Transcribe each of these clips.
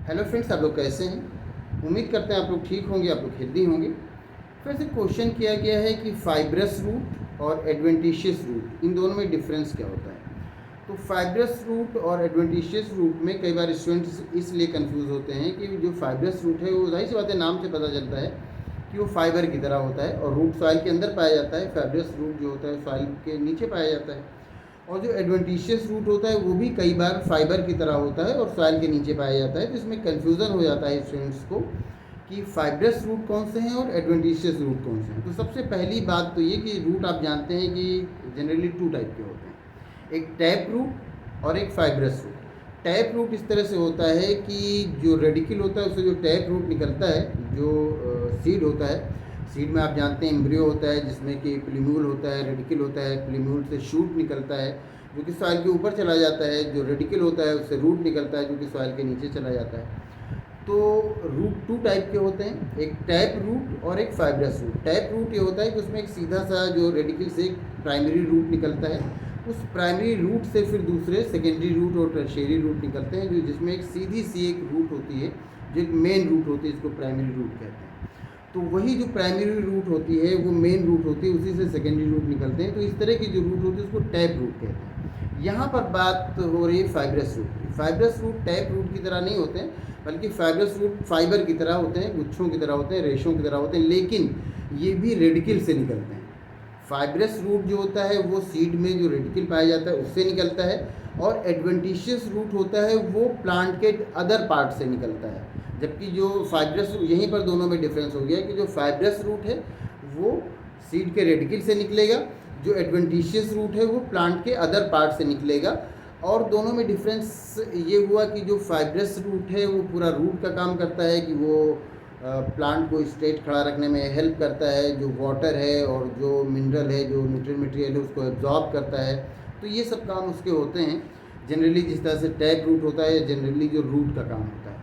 Hello friends, आप लोग कैसे हैं? उम्मीद करते हैं आप लोग ठीक होंगे, आप लोग हेल्दी होंगे। फिर से क्वेश्चन किया गया है कि फाइब्रस रूट और एडवेंटिशियस रूट, इन दोनों में डिफरेंस क्या होता है। तो फाइब्रस रूट और एडवेंटिशियस रूट में कई बार स्टूडेंट्स इसलिए कंफ्यूज होते हैं कि जो फाइब्रस रूट है वो जाहिर सी बात है, नाम से पता चलता है कि वो फाइबर की तरह होता है और रूट सॉइल के अंदर पाया जाता है। फाइब्रस रूट जो होता है सॉइल के नीचे पाया जाता है। और जो एडवेंटिशियस रूट होता है वो भी कई बार फाइबर की तरह होता है और सॉइल के नीचे पाया जाता है। तो इसमें कन्फ्यूज़न हो जाता है स्टूडेंट्स को कि फाइब्रस रूट कौन से हैं और एडवेंटिशियस रूट कौन से हैं। तो सबसे पहली बात तो ये कि रूट आप जानते हैं कि जनरली 2 टाइप के होते हैं, एक टैप रूट और एक फाइब्रस रूट। टैप रूट इस तरह से होता है कि जो रेडिकल होता है उससे जो टैप रूट निकलता है, जो सीड होता है, सीड में आप जानते हैं एम्ब्रियो होता है जिसमें कि प्लीम्यूल होता है, रेडिकल होता है, प्लीम्यूल से शूट निकलता है जो कि सॉइल के ऊपर चला जाता है, जो रेडिकल होता है उससे रूट निकलता है जो कि सॉइल के नीचे चला जाता है। तो रूट 2 टाइप के होते हैं, एक टैप रूट और एक फाइब्रस रूट। टैप रूट ये होता है कि उसमें एक सीधा सा जो रेडिकल से एक प्राइमरी रूट निकलता है, उस प्राइमरी रूट से फिर दूसरे सेकेंडरी रूट और टर्शियरी रूट निकलते हैं, जो जिसमें एक सीधी सी एक रूट होती है जो एक मेन रूट होती है, इसको प्राइमरी रूट कहते हैं। तो वही जो प्राइमरी रूट होती है वो मेन रूट होती है, उसी से सेकेंडरी रूट निकलते हैं। तो इस तरह की जो रूट होती है उसको टैप रूट कहते हैं। यहाँ पर बात हो रही है फाइब्रस रूट की। फाइब्रस रूट टैप रूट की तरह नहीं होते हैं, बल्कि फाइब्रस रूट फाइबर की तरह होते हैं, गुच्छों की तरह होते हैं, रेशों की तरह होते हैं, लेकिन ये भी रेडिकल से निकलते हैं। फाइब्रस रूट जो होता है वो सीड में जो रेडिकल पाया जाता है उससे निकलता है, और एडवेंटिशियस रूट होता है वो प्लांट के अदर पार्ट से निकलता है। जबकि जो फाइब्रस, यहीं पर दोनों में डिफरेंस हो गया कि जो फाइब्रस रूट है वो सीड के रेडिकल से निकलेगा, जो एडवेंटिशियस रूट है वो प्लांट के अदर पार्ट से निकलेगा। और दोनों में डिफरेंस ये हुआ कि जो फाइब्रस रूट है वो पूरा रूट का काम करता है कि वो प्लांट को स्ट्रेट खड़ा रखने में हेल्प करता है, जो वाटर है और जो मिनरल है, जो न्यूट्रिएंट मटेरियल है उसको एब्जॉर्ब करता है। तो ये सब काम उसके होते हैं जनरली, जिस तरह से टैप रूट होता है जनरली जो रूट का काम होता है।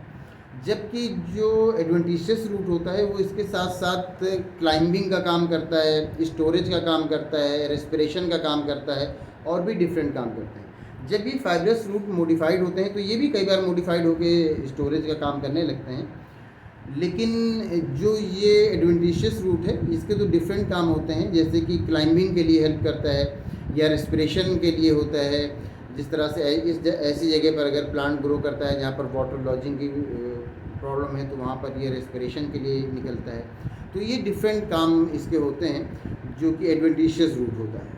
जबकि जो एडवेंटिशियस रूट होता है वो इसके साथ साथ क्लाइंबिंग का काम करता है, स्टोरेज का काम करता है, रेस्पिरेशन का काम करता है, और भी डिफरेंट काम करते हैं। जब भी फाइब्रस रूट मॉडिफाइड होते हैं तो ये भी कई बार मॉडिफाइड होकर स्टोरेज का काम करने लगते हैं। लेकिन जो ये एडवेंटिशियस रूट है इसके तो डिफरेंट काम होते हैं, जैसे कि क्लाइंबिंग के लिए हेल्प करता है या रेस्पिरेशन के लिए होता है। जिस तरह से ऐसी जगह पर अगर प्लांट ग्रो करता है जहाँ पर वाटर लॉजिंग की प्रॉब्लम है तो वहाँ पर ये रेस्पिरेशन के लिए निकलता है। तो ये डिफरेंट काम इसके होते हैं जो कि एडवेंटिशियस रूट होता है।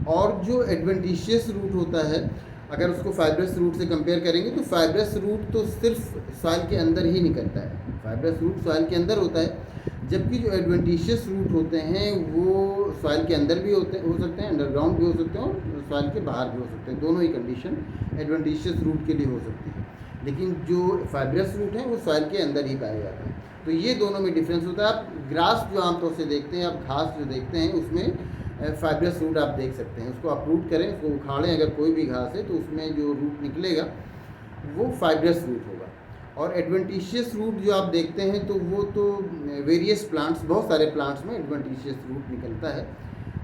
और जो एडवेंटिशियस रूट होता है अगर उसको फाइब्रस रूट से कंपेयर करेंगे तो फाइब्रस रूट तो सिर्फ सॉइल के अंदर ही निकलता है, फाइब्रस रूट सॉइल के अंदर होता है। जबकि जो एडवेंटिशियस रूट होते हैं वो सॉइल के अंदर भी हो सकते हैं, अंडरग्राउंड भी हो सकते हैं और सॉइल के बाहर भी हो सकते हैं। दोनों ही कंडीशन एडवेंटिशियस रूट के लिए हो सकती है, लेकिन जो फाइब्रस रूट है वो सॉइल के अंदर ही पाया जाता है। तो ये दोनों में डिफरेंस होता है। आप ग्रास जो आमतौर से देखते हैं, आप घास जो देखते हैं उसमें फाइब्रस रूट आप देख सकते हैं। उसको अपरूट करें, उसको उखाड़ें अगर कोई भी घास है तो उसमें जो रूट निकलेगा वो फाइब्रस रूट होगा। और एडवेंटिशियस रूट जो आप देखते हैं तो वो तो वेरियस प्लांट्स, बहुत सारे प्लांट्स में एडवेंटिशियस रूट निकलता है,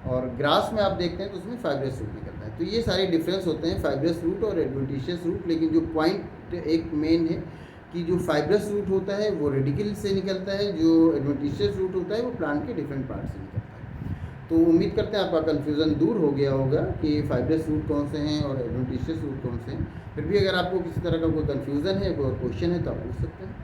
और ग्रास में आप देखते हैं तो उसमें फाइब्रस रूट निकलता है। तो ये सारे डिफरेंस होते हैं फाइब्रस रूट और एडवेंटिशियस रूट। लेकिन जो पॉइंट एक मेन है कि जो फाइब्रस रूट होता है वो रेडिकल से निकलता है, जो एडवेंटिशियस रूट होता है वो प्लांट के डिफरेंट पार्ट से निकलता है। तो उम्मीद करते हैं आपका कन्फ्यूज़न दूर हो गया होगा कि फाइब्रस रूट कौन से हैं और एडवेंटिशियस रूट कौन से हैं। फिर भी अगर आपको किसी तरह का कोई कन्फ्यूज़न है, कोई क्वेश्चन है तो आप पूछ सकते हैं।